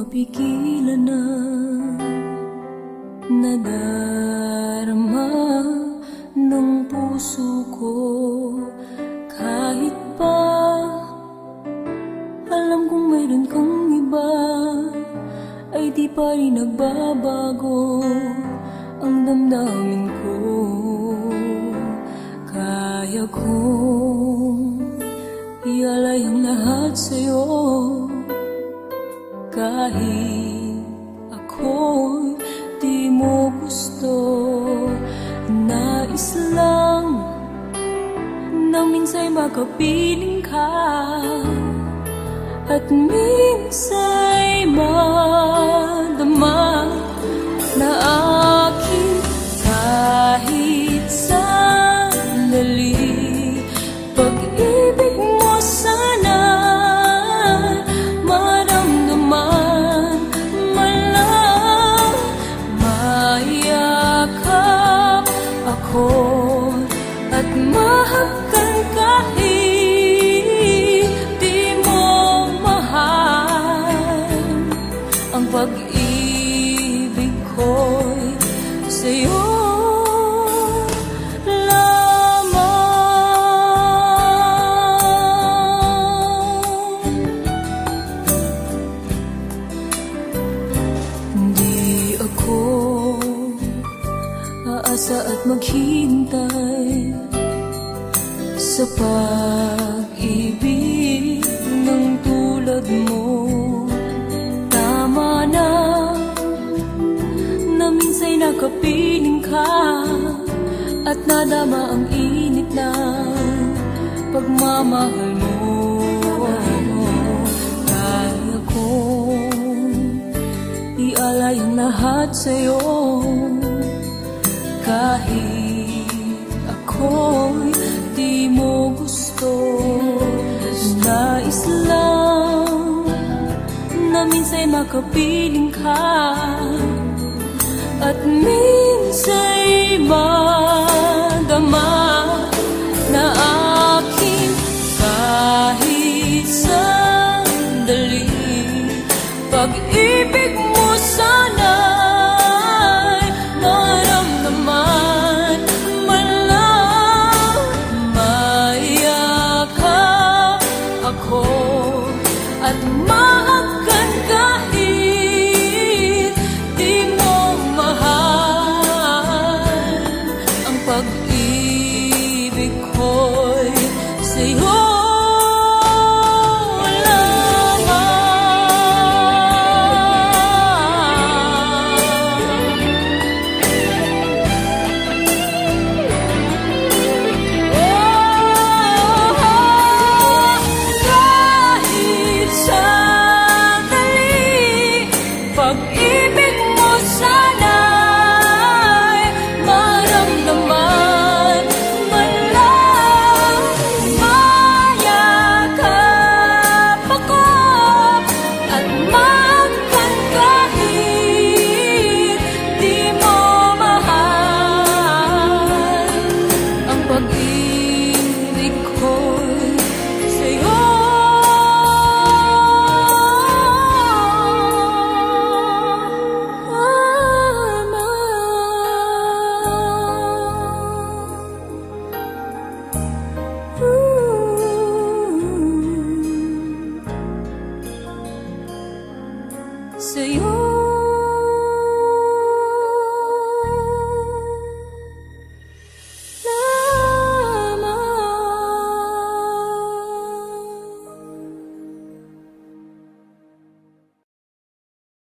mapigilan na nadarama ng puso ko. Kahit pa alam kong mayroon kang iba, ay di pa rin nagbabago ang damdamin ko. Kaya kong ialay ang lahat sa'yo, kahit ako'y di mo gusto. Nais lang na minsa'y makapiling ka, at minsa'y madama na aking kahit sandali. Pag-ibig mo sana maramdaman, malang mayakap ako at mahapkan kahit di mo mahal. Ang pag-ibig ko'y sa'yo aasa at maghintay sa pag-ibig ng tulad mo. Tama na minsa'y nakapiling ka at nadama ang init ng pagmamahal mo. Kaya kong ialay ang lahat sa'yo, kahit ako'y di mo gusto. Nais lang na minsa'y makapiling ka, at minsa'y madama na aking kahit sandali. Pag-ibig mo